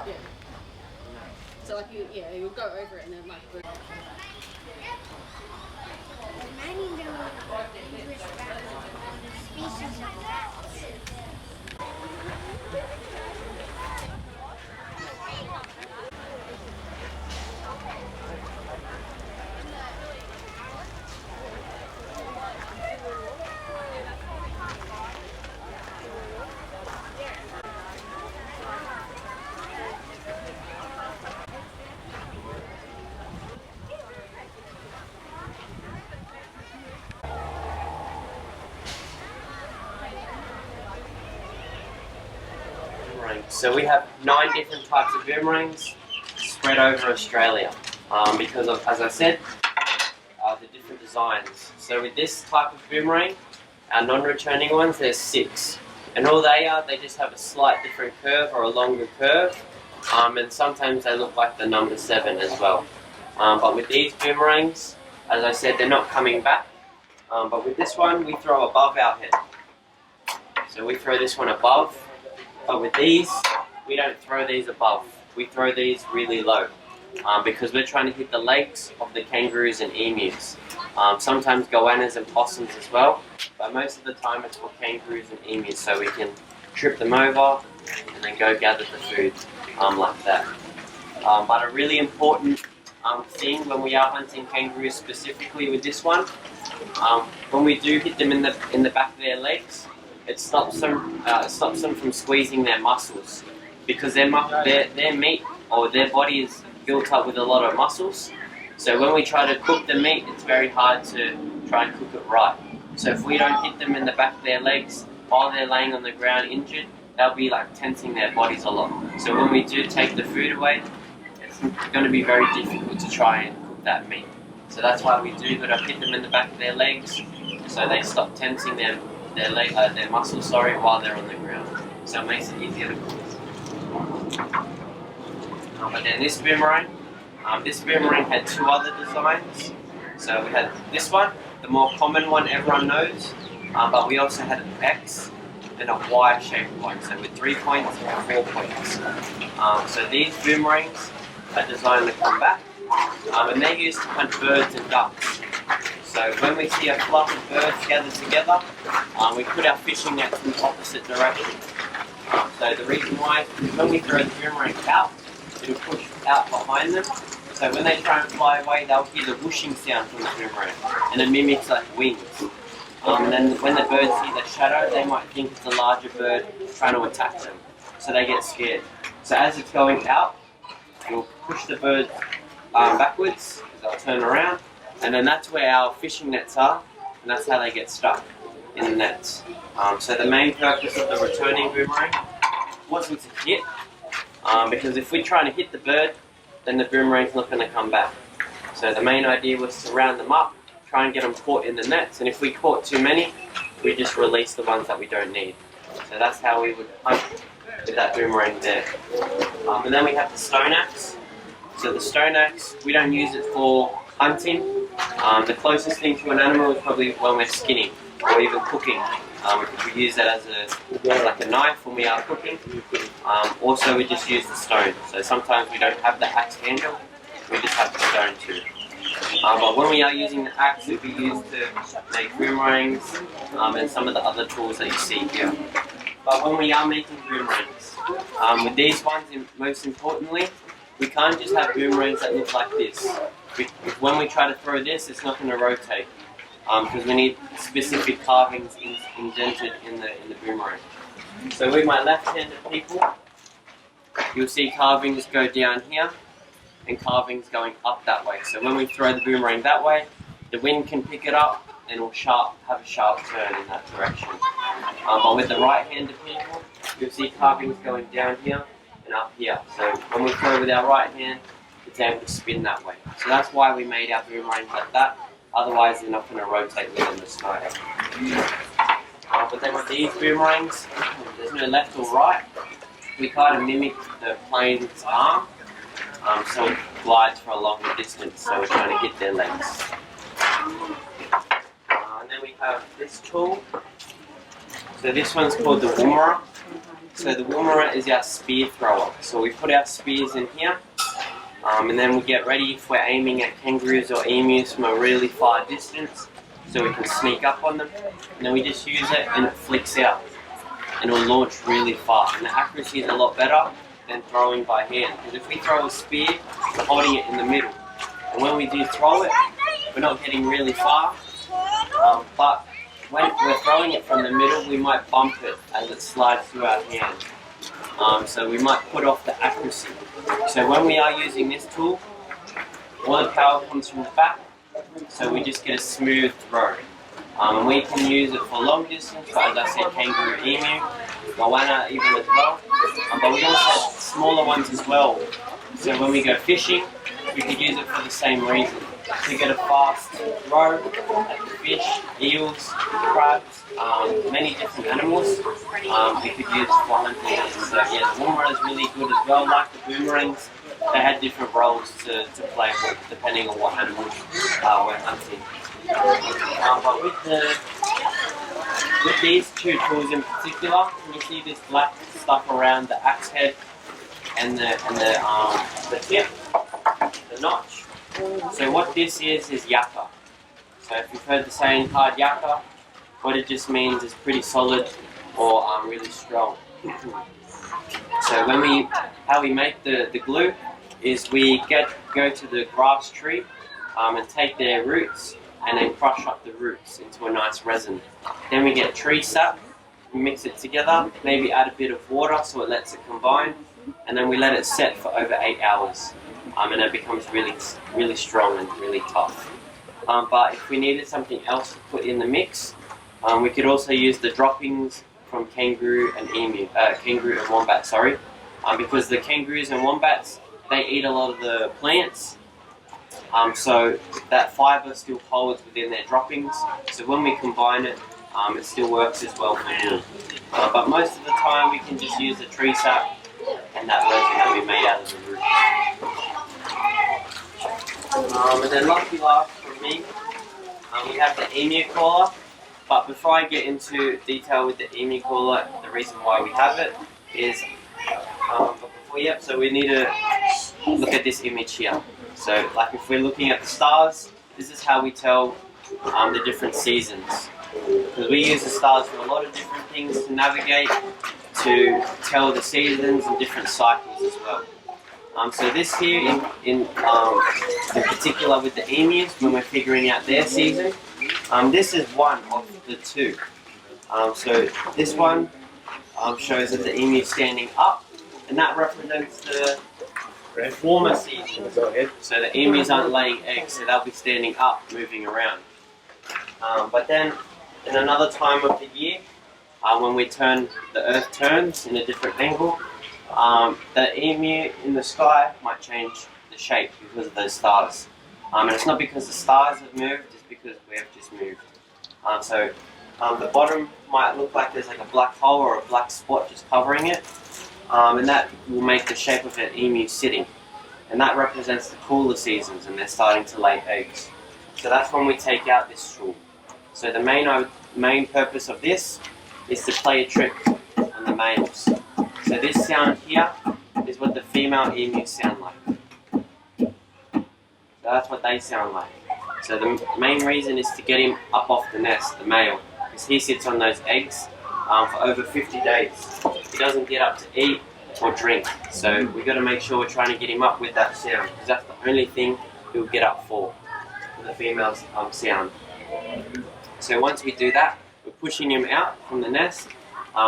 Yeah. So like you'll go over it and then like. Reminding them of English grammar on the species of bats. So we have 9 different types of boomerangs spread over Australia because of, as I said, the different designs. So with this type of boomerang, our non-returning ones, there's 6. And all they are, they just have a slight different curve or a longer curve. And sometimes they look like the number 7 as well. But with these boomerangs, as I said, they're not coming back. But with this one, we throw above our head. So we throw this one above. But with these, we don't throw these above. We throw these really low because we're trying to hit the legs of the kangaroos and emus. Sometimes goannas and possums as well, but most of the time it's for kangaroos and emus, so we can trip them over and then go gather the food like that. But a really important thing when we are hunting kangaroos specifically with this one, when we do hit them in the back of their legs, it stops them from squeezing their muscles because their meat or their body is built up with a lot of muscles. So when we try to cook the meat, it's very hard to try and cook it right. So if we don't hit them in the back of their legs while they're laying on the ground injured, they'll be like tensing their bodies a lot. So when we do take the food away, it's going to be very difficult to try and cook that meat. So that's why we do got to hit them in the back of their legs so they stop tensing their muscles, while they're on the ground. So it makes it easier to cook. But then this boomerang had 2 other designs. So we had this one, the more common one everyone knows, but we also had an X and a Y-shaped one, so with 3 points and 4 points. So these boomerangs are designed to come back, and they're used to hunt birds and ducks. So when we see a flock of birds gathered together, we put our fishing nets in the opposite direction. So the reason why is when we throw the boomerang out, it'll push out behind them. So when they try and fly away, they'll hear the whooshing sound from the boomerang, and it mimics like wings. And then when the birds see the shadow, they might think it's a larger bird trying to attack them. So they get scared. So as it's going out, you'll push the bird backwards, because they'll turn around. And then that's where our fishing nets are, and that's how they get stuck in the nets. So the main purpose of the returning boomerang wasn't to hit, because if we're trying to hit the bird, then the boomerang's not going to come back. So the main idea was to round them up, try and get them caught in the nets, and if we caught too many, we just release the ones that we don't need. So that's how we would hunt with that boomerang there. And then we have the stone axe. So the stone axe, we don't use it for hunting. The closest thing to an animal is probably when we're skinning or even cooking. We use that as like a knife when we are cooking. Also, we just use the stone. So sometimes we don't have the axe handle, we just have the stone too. But when we are using the axe, it will be used to make boomerangs and some of the other tools that you see here. But when we are making boomerangs, with these ones, most importantly, we can't just have boomerangs that look like this. When we try to throw this, it's not going to rotate because we need specific carvings indented in the boomerang. So with my left-handed people, you'll see carvings go down here and carvings going up that way. So when we throw the boomerang that way, the wind can pick it up and it'll have a sharp turn in that direction. But with the right-handed people, you'll see carvings going down here and up here. So when we throw with our right hand, it's able to spin that way. So that's why we made our boomerangs like that. Otherwise, they're not going to rotate within the snow. But then with these boomerangs, there's no left or right. We kind of mimic the plane's arm, so it glides for a longer distance. So we're trying to hit their legs. And then we have this tool. So this one's called the woomera. So the woomera is our spear thrower. So we put our spears in here, and then we get ready if we're aiming at kangaroos or emus from a really far distance, so we can sneak up on them. And then we just use it and it flicks out, and it'll launch really far. And the accuracy is a lot better than throwing by hand. Because if we throw a spear, we're holding it in the middle. And when we do throw it, we're not getting really far, but when we're throwing it from the middle, we might bump it as it slides through our hand. So we might put off the accuracy. So when we are using this tool, all the power comes from the back, so we just get a smooth throw. And we can use it for long distance, but as I said, kangaroo, emu, moana even as well. But we also have smaller ones as well. So when we go fishing, we could use it for the same reason. To get a fast throw at the fish, eels, crabs, many different animals. We could use it for hunting. So yeah, the woomera is really good as well. Like the boomerangs, they had different roles to play depending on what animals we're hunting. But with these two tools in particular, you see this black stuff around the axe head and the tip, the notch. So what this is yaka. So if you've heard the saying hard yaka, what it just means is pretty solid or really strong. So how we make the glue is we go to the grass tree and take their roots and then crush up the roots into a nice resin. Then we get tree sap, mix it together, maybe add a bit of water so it lets it combine, and then we let it set for over 8 hours. And it becomes really strong and really tough. But if we needed something else to put in the mix, we could also use the droppings from kangaroo and wombat, sorry. Because the kangaroos and wombats, they eat a lot of the plants, so that fibre still holds within their droppings. So when we combine it, it still works as well for wool. But most of the time we can just use the tree sap and that resin that we made out of the root. And then last from me, we have the emu collar. But before I get into detail with the emu collar, the reason why we have it is, so we need to look at this image here. So like if we're looking at the stars, this is how we tell the different seasons. Because we use the stars for a lot of different things to navigate, to tell the seasons and different cycles as well. So this here, in particular with the emus, when we're figuring out their season, this is one of the two. So this one shows that the emu is standing up, and that represents the warmer season. So the emus aren't laying eggs, so they'll be standing up, moving around. But then, in another time of the year, when the earth turns in a different angle, the emu in the sky might change the shape because of those stars. And it's not because the stars have moved, it's because we have just moved. So the bottom might look like there's like a black hole or a black spot just covering it, and that will make the shape of an emu sitting. And that represents the cooler seasons and they're starting to lay eggs. So that's when we take out this tool. So the main purpose of this is to play a trick on the males. So this sound here is what the female emus sound like. So that's what they sound like. So the main reason is to get him up off the nest, the male, because he sits on those eggs for over 50 days. He doesn't get up to eat or drink. So we've got to make sure we're trying to get him up with that sound, because that's the only thing he'll get up for, the female's sound. So once we do that, we're pushing him out from the nest.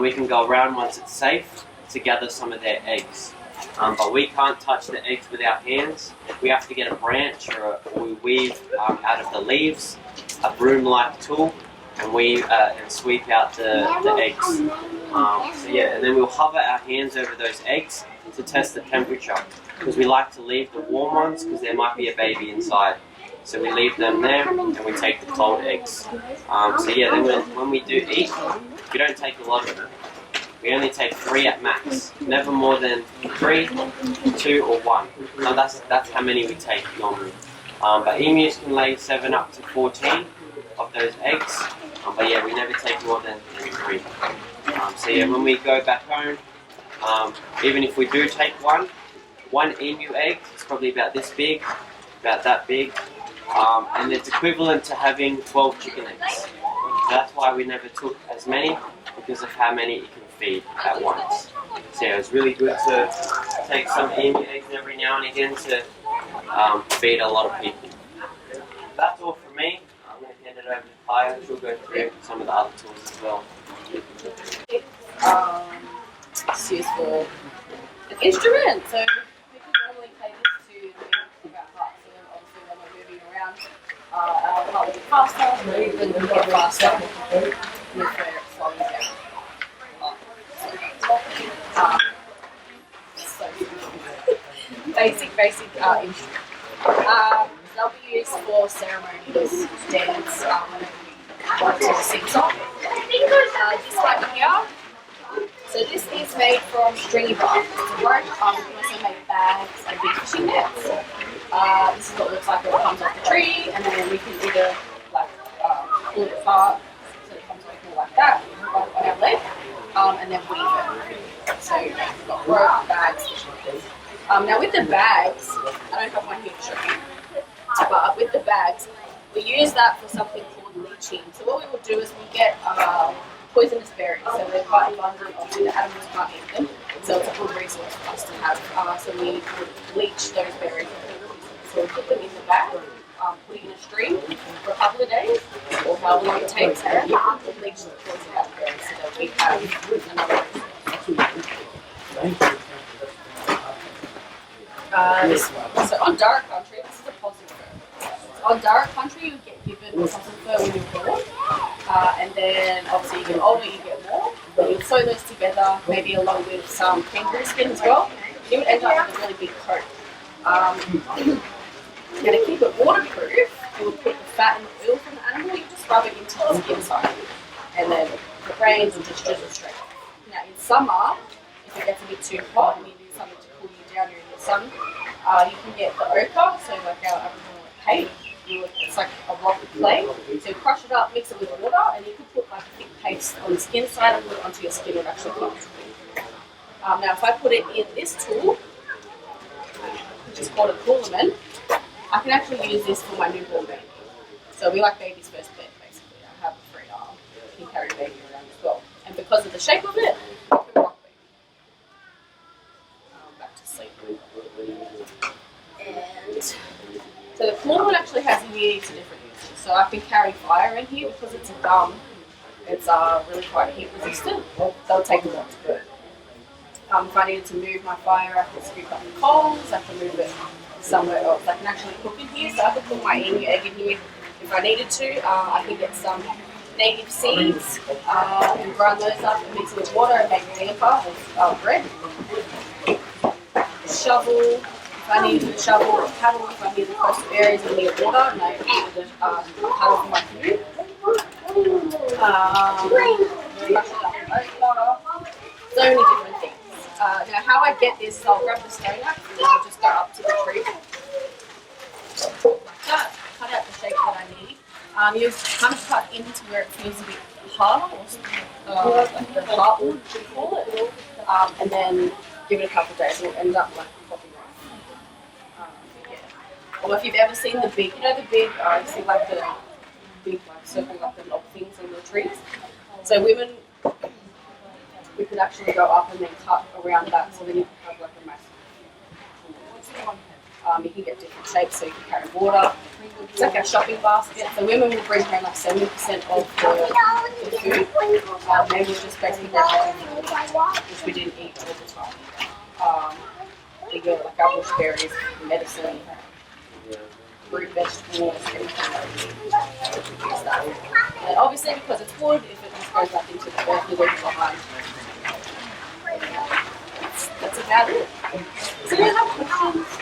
We can go around once it's safe to gather some of their eggs. But we can't touch the eggs with our hands. We have to get a branch or we weave out of the leaves, a broom-like tool, and weave and sweep out the eggs. So yeah, and then we'll hover our hands over those eggs to test the temperature, because we like to leave the warm ones because there might be a baby inside. So we leave them there and we take the cold eggs. So yeah, then when we do eat, we don't take a lot of them. We only take 3 at max, never more than 3, 2 or 1. Now that's how many we take normally. But emus can lay 7 up to 14 of those eggs. But yeah, we never take more than 3. So yeah, when we go back home, Even if we do take one emu egg is probably about this big, about that big, and it's equivalent to having 12 chicken eggs. So that's why we never took as many, because of how many it can feed at once. So yeah, it's really good to take some emu eggs every now and again to feed a lot of people. That's all from me. I'm going to hand it over to Kaya, she'll go through some of the other tools as well. It's used for an instrument, so people normally play this to think about heart. So obviously when we're moving around, our heart will get faster, moving will get faster, and if we're slowing down. So basic instrument. They'll be used for ceremonies, dance, whenever we want to sing song. This right here. So this is made from stringy bark. It's a rope. We can also make bags and big fishing nets. This is what it looks like when it comes off the tree, and then we can either pull it apart so it comes off like that on our leg, and then weave it. So we've got rope, bags, fishing nets. Now with the bags, I don't have one here to show you, but with the bags, we use that for something called leaching. So what we will do is we get poisonous berries, so they're quite abundant, obviously the animals can't eat them, so it's a good resource for us to have. So we would bleach those berries. So we put them in the bag, put it in a stream for a couple of days, or however long it takes, and bleach the poison out of the berries so that we have another resource. So on Darug country, this is a positive fur. On Darug country, you get given positive fur when you're born. And then obviously you get older, you get more. But you'll sew those together, maybe along with some kangaroo skin as well. You would end up with a really big coat. Now to keep it waterproof, you would put the fat and the oil from the animal, you just rub it into the skin side. And then if it rains, and just drizzle straight off. Now in summer, if it gets a bit too hot and you do something to cool you down during the sun, you can get the ochre, so like our Aboriginal paint. It's like a rock clay, so you crush it up, mix it with water, and you can put like a thick paste on the skin side and put it onto your skin and actually keep it. Now if I put it in this tool, which is called a coolaman, I can actually use this for my newborn baby. So we like baby's first bed basically. I have a free arm, you can carry the baby around as well. And because of the shape of it, you can rock baby. Back to sleep. And so the coolaman actually has immunity to different uses. So I can carry fire in here because it's a gum. It's really quite heat resistant. They'll take a lot to burn. If I needed to move my fire, I can scoop up the coals. I can move it somewhere else. I can actually cook in here. So I could put my emu egg in here if I needed to. I can get some native seeds and grind those up and mix it with water and make damper with bread. Shovel. If I needed a shovel or a paddle, if I needed to post berries and need water, and I needed a paddle for my canoe. So many different things. Now how I get this is I'll grab the stone axe and then I'll just go up to the tree. Like that, cut out the shape that I need. You kind of cut into where it feels a bit harder, or like the heartwood, we call it. And then give it a couple of days, it'll end up like popping off. Or if you've ever seen the big, you know the big, you see like the big like circle like the knob things on the trees. So women, we could actually go up and then cut around that, so then you can have like a massive. You can get different shapes, so you can carry water. It's like a shopping basket. So women will bring home like 70% of the food. Men will just basically bring home which we didn't eat all the time. They go like our bush berries, medicine, fruit, vegetables, everything. And obviously because it's wood, if it just goes back into the earth, you leave it behind. That's about it. So do you have questions?